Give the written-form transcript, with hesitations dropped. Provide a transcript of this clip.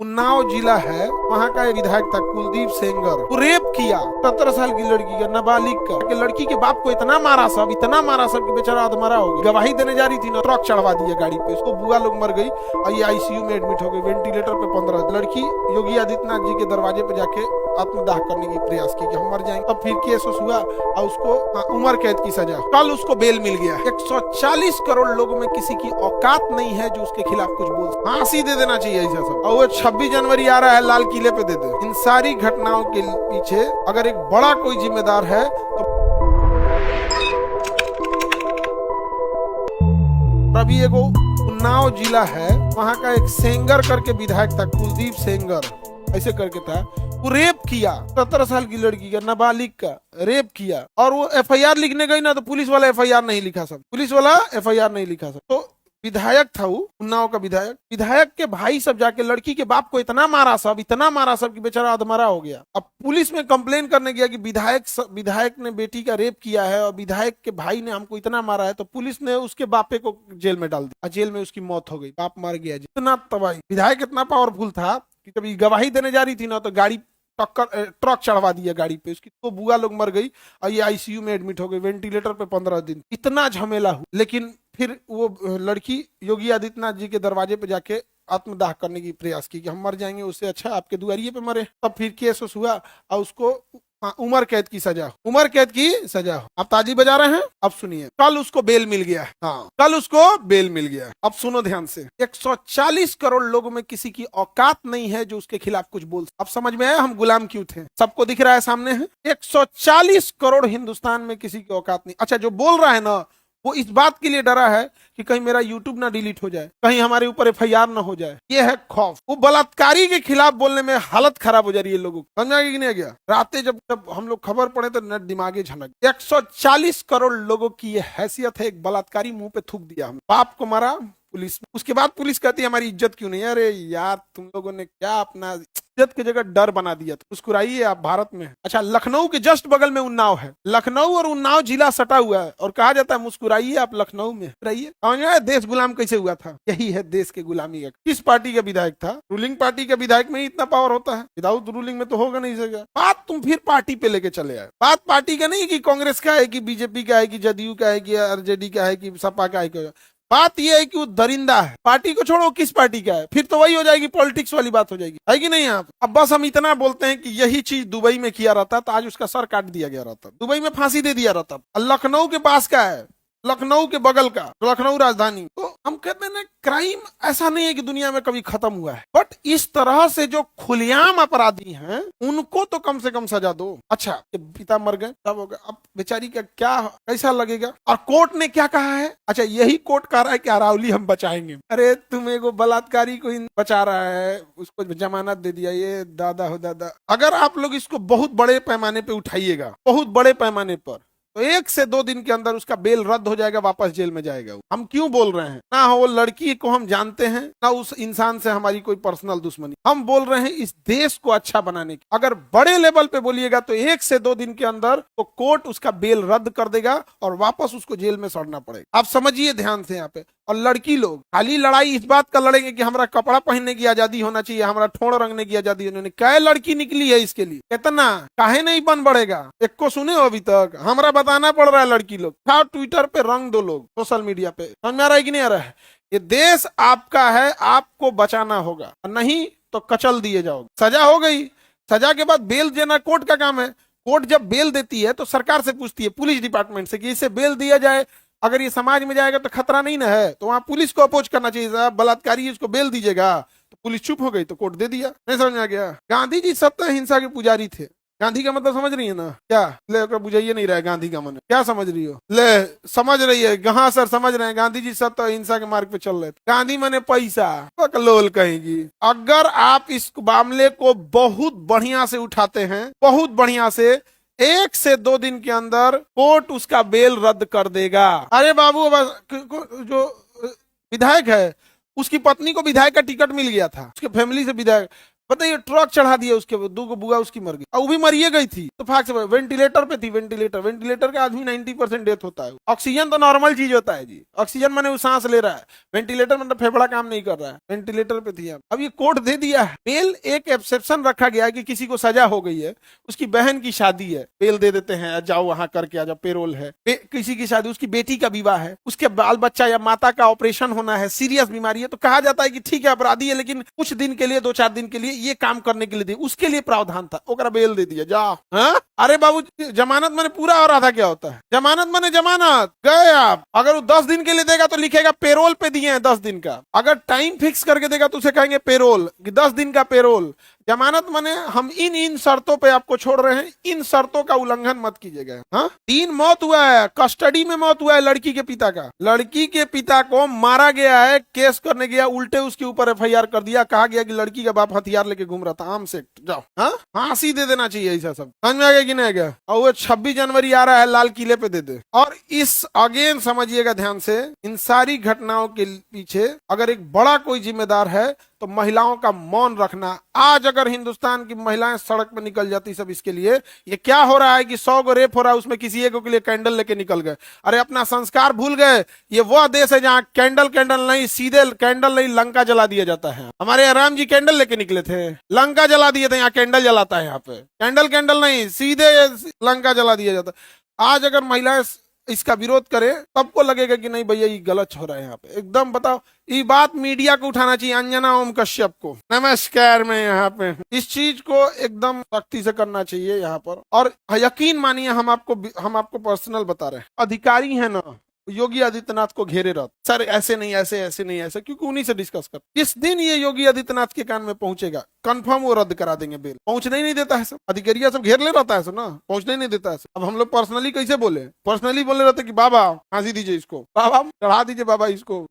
उन्नाव जिला है, वहाँ का एक विधायक था कुलदीप सेंगर, वो रेप किया 17 साल की लड़की का, नाबालिग का। कि लड़की के बाप को इतना मारा सब कि बेचारा अधमरा हो गया। गवाही देने जा रही थी ना, ट्रक चढ़वा दिया गाड़ी पे, उसको बुआ लोग मर गई और ये आईसीयू में एडमिट हो गई, वेंटिलेटर पे 15। लड़की योगी आदित्यनाथ जी के दरवाजे पे जाके आत्मदाह करने की प्रयास की कि हम मर जाएंगे। तब फिर केस हुआ और उसको उम्र कैद की सजा। कल उसको बेल मिल गया। 140 करोड़ लोगों में किसी की औकात नहीं है जो उसके खिलाफ कुछ बोल, फांसी दे देना चाहिए ऐसा सब। और वो 26 जनवरी आ रहा है, लाल किले पे दे दे। इन सारी घटनाओं के पीछे अगर एक बड़ा कोई जिम्मेदार है तो अभी एगो उन्नाव जिला है, वहाँ का एक सेंगर करके विधायक था, कुलदीप सेंगर ऐसे करके था। वो रेप किया 17 साल की लड़की का, नाबालिग का रेप किया। और वो एफआईआर लिखने गई ना, तो पुलिस वाला एफआईआर नहीं लिखा सब, तो विधायक था वो, उन्नाव का विधायक के भाई सब जाके लड़की के बाप को इतना मारा सब कि बेचारा अधमरा हो गया। अब पुलिस में कंप्लेन करने गया कि विधायक ने बेटी का रेप किया है और विधायक के भाई ने हमको इतना मारा है, तो पुलिस ने उसके बापे को जेल में डाल दिया। जेल में उसकी मौत हो गई, बाप मर गया। इतना तबाही। विधायक इतना पावरफुल था कि कभी गवाही देने जा रही थी ना, तो ट्रक चढ़वा दिया गाड़ी पे, उसकी तो बुआ लोग मर गई और ये आईसीयू में एडमिट हो गई, वेंटिलेटर पे 15 दिन। इतना झमेला हुआ। लेकिन फिर वो लड़की योगी आदित्यनाथ जी के दरवाजे पे जाके आत्मदाह करने की प्रयास की कि हम मर जाएंगे, उससे अच्छा आपके दुआरिये पे मरे। तब फिर केस हुआ और उसको उम्र कैद की सजा। आप ताली बजा रहे हैं, अब सुनिए। कल उसको बेल मिल गया। अब सुनो ध्यान से। 140 करोड़ लोगों में किसी की औकात नहीं है जो उसके खिलाफ कुछ बोल। अब समझ में आया हम गुलाम क्यों थे? सबको दिख रहा है सामने है। 140 करोड़ हिंदुस्तान में किसी की औकात नहीं। अच्छा, जो बोल रहा है ना, वो इस बात के लिए डरा है कि कहीं मेरा यूट्यूब ना डिलीट हो जाए, कहीं हमारे ऊपर एफआईआर ना हो जाए। ये है खौफ। वो बलात्कारी के खिलाफ बोलने में हालत खराब हो जा रही है लोगों की। समझ में नहीं गया? रातें जब हम लोग खबर पढ़े तो नेट दिमागे झनक। 140 करोड़ लोगों की ये हैसियत है, एक बलात्कारी मुंह पे थूक दिया हमने, बाप को मारा पुलिस। उसके बाद पुलिस कहती है हमारी इज्जत क्यों नहीं? अरे यार, तुम लोगों ने क्या अपना इज्जत की जगह डर बना दिया। मुस्कुराइए, आप भारत में। अच्छा, लखनऊ के जस्ट बगल में उन्नाव है। लखनऊ और उन्नाव जिला सटा हुआ है और कहा जाता है मुस्कुराइए आप लखनऊ में रहिए। समझ में? देश गुलाम कैसे हुआ था? यही है देश के गुलामी का। किस पार्टी का विधायक था? रूलिंग पार्टी का विधायक में ही इतना पावर होता है, विदाउट रूलिंग में तो होगा नहीं सकेगा। बात तुम फिर पार्टी पे लेके चले आए। बात पार्टी का नहीं कि कांग्रेस का है कि बीजेपी का है कि जदयू का है कि आरजेडी का है कि सपा का है। बात यह है कि वो दरिंदा है। पार्टी को छोड़ो, किस पार्टी का है, फिर तो वही हो जाएगी, पॉलिटिक्स वाली बात हो जाएगी, है कि नहीं? आप अब बस हम इतना बोलते हैं कि यही चीज दुबई में किया रहता तो आज उसका सर काट दिया गया रहता, दुबई में फांसी दे दिया रहता। लखनऊ के पास का है, लखनऊ के बगल का, लखनऊ राजधानी। तो हम कहते हैं ना, क्राइम ऐसा नहीं है कि दुनिया में कभी खत्म हुआ है, बट इस तरह से जो खुलेआम अपराधी हैं उनको तो कम से कम सजा दो। अच्छा, पिता मर गए, तब हो गया, अब बेचारी का क्या कैसा लगेगा? और कोर्ट ने क्या कहा है? अच्छा, यही कोर्ट कह रहा है कि अरावली हम बचाएंगे। अरे तुम एगो बलात्कारी को बचा रहा है, उसको जमानत दे दिया। ये दादा हो दादा। अगर आप लोग इसको बहुत बड़े पैमाने पे उठाइएगा, बहुत बड़े पैमाने पर, तो 1 से 2 दिन के अंदर उसका बेल रद्द हो जाएगा, वापस जेल में जाएगा। हम क्यों बोल रहे हैं? ना वो लड़की को हम जानते हैं, ना उस इंसान से हमारी कोई पर्सनल दुश्मनी। हम बोल रहे हैं इस देश को अच्छा बनाने की। अगर बड़े लेवल पे बोलिएगा तो 1 से 2 दिन के अंदर तो कोर्ट उसका बेल रद्द कर देगा और वापस उसको जेल में सड़ना पड़ेगा। आप समझिए ध्यान से यहाँ पे। और लड़की लोग खाली लड़ाई इस बात का लड़ेंगे कि हमारा कपड़ा पहनने की आजादी होना चाहिए, हमारा ठोड़ रंगने की आजादी होनी चाहिए। क्या लड़की निकली है इसके लिए? कितना काहे नहीं बन बढ़ेगा? एक को सुने हो अभी तक? हमारा बताना पड़ रहा है लड़की लोग। था ट्विटर पे रंग दो लोग, सोशल मीडिया पे। समझ में आ रहा है कि नहीं आ रहा है? ये देश आपका है, आपको बचाना होगा, नहीं तो कचल दिए जाओगे। सजा हो गई, सजा के बाद बेल देना कोर्ट का काम है। कोर्ट जब बेल देती है तो सरकार से पूछती है, पुलिस डिपार्टमेंट से, कि इसे बेल दिया जाए। अगर ये समाज में जाएगा तो खतरा नहीं ना है, तो वहां पुलिस को अपोज करना चाहिए, साहब बलात्कारी इसको बेल दीजिएगा। तो पुलिस चुप हो गई तो कोर्ट दे दिया। नहीं समझ में आ गया? गांधी जी सत्य अहिंसा के पुजारी थे। गांधी का मतलब समझ रही है ना? क्या ले बुझाइए नहीं रहा है गांधी का मन? क्या समझ रही हो? ले समझ रही है? हाँ सर समझ रहे हैं, गांधी जी सत्य अहिंसा के मार्ग पे चल रहे थे। गांधी माने पैसा, लोल कहेगी। अगर आप इस मामले को बहुत बढ़िया से उठाते हैं, बहुत बढ़िया से, 1 से 2 दिन के अंदर कोर्ट उसका बेल रद्द कर देगा। अरे बाबू, जो विधायक है उसकी पत्नी को विधायक का टिकट मिल गया था, उसके फैमिली से विधायक। बताइए, ट्रक चढ़ा दिया उसके, दो को बुआ उसकी मर गई, और वो भी मरिए गई थी तो फाक से वेंटिलेटर पे थी। वेंटिलेटर का आदमी 90% डेथ होता है। ऑक्सीजन तो नॉर्मल चीज होता है जी, ऑक्सीजन मैंने वो सांस ले रहा है, वेंटिलेटर मतलब फेफड़ा काम नहीं कर रहा है, वेंटिलेटर पे थी। अब ये कोर्ट दे दिया है बेल। एक एक्सेप्शन रखा गया है कि किसी को सजा हो गई है, उसकी बहन की शादी है, बेल दे देते हैं, जाओ वहां करके आ जाओ, पेरोल है। किसी की शादी, उसकी बेटी का विवाह है, उसके बाल बच्चा या माता का ऑपरेशन होना है, सीरियस बीमारी है, तो कहा जाता है कि ठीक है अपराधी है लेकिन कुछ दिन के लिए, 2-4 दिन के लिए ये काम करने के लिए दे, उसके लिए प्रावधान था, ओकरा बेल दे दिया, जा। हाँ? अरे बाबू, जमानत मैंने पूरा और आधा क्या होता है? जमानत मैंने जमानत गए आप। अगर वो 10 दिन के लिए देगा तो लिखेगा पेरोल पे दिए हैं 10 दिन का। अगर टाइम फिक्स करके देगा तो उसे कहेंगे पेरोल, कि 10 दिन का पेरोल। जमानत माने हम इन शर्तों पे आपको छोड़ रहे हैं, इन शर्तों का उल्लंघन मत कीजिएगा। हाँ, 3 मौत हुआ है, कस्टडी में मौत हुआ है लड़की के पिता का। लड़की के पिता को मारा गया है, केस करने गया, उल्टे उसके ऊपर एफआईआर कर दिया, कहा गया कि लड़की का बाप हथियार लेके घूम रहा था, आर्म्स एक्ट, जाओ। हाँ, फांसी दे देना चाहिए ऐसा सब। समझ में आ गया कि नहीं गया? और वो 26 जनवरी आ रहा है, लाल किले पे दे दे। और इस अगेन समझिएगा ध्यान से, इन सारी घटनाओं के पीछे अगर एक बड़ा कोई जिम्मेदार है तो महिलाओं का मौन रखना। आज अगर हिंदुस्तान की महिलाएं सड़क पर निकल जाती सब इसके लिए, ये क्या हो रहा है कि 100 गो रेप हो रहा है, उसमें किसी एक के लिए कैंडल लेके निकल गए। अरे अपना संस्कार भूल गए। ये वह देश है जहां कैंडल नहीं, सीधे कैंडल नहीं, लंका जला दिया जाता है। हमारे यहाँ राम जी कैंडल लेके निकले थे, लंका जला दिए थे। यहाँ कैंडल जलाता है, यहाँ पे कैंडल नहीं, सीधे लंका जला दिया जाता है। आज अगर महिलाएं इसका विरोध करे, सबको लगेगा कि नहीं भैया ये गलत हो रहा है। यहाँ पे एकदम बताओ, ये बात मीडिया को उठाना चाहिए, अंजना ओम कश्यप को नमस्कार। मैं यहाँ पे इस चीज को एकदम सख्ती से करना चाहिए यहाँ पर। और यकीन मानिए, हम आपको पर्सनल बता रहे हैं, अधिकारी है ना योगी आदित्यनाथ को घेरे रहते, सर ऐसे नहीं, ऐसे नहीं, ऐसे, क्योंकि उन्हीं से डिस्कस कर। जिस दिन ये योगी आदित्यनाथ के कान में पहुंचेगा, कंफर्म वो रद्द करा देंगे बेल। पहुंचने ही नहीं देता है सब, अधिकारिया सब घेर ले रहता है सब ना, पहुंचने ही नहीं देता है सब। अब हम लोग पर्सनली कैसे बोले, पर्सनली बोले रहते कि बाबा फांसी दीजिए इसको, बाबा चढ़ा दीजिए, बाबा इसको,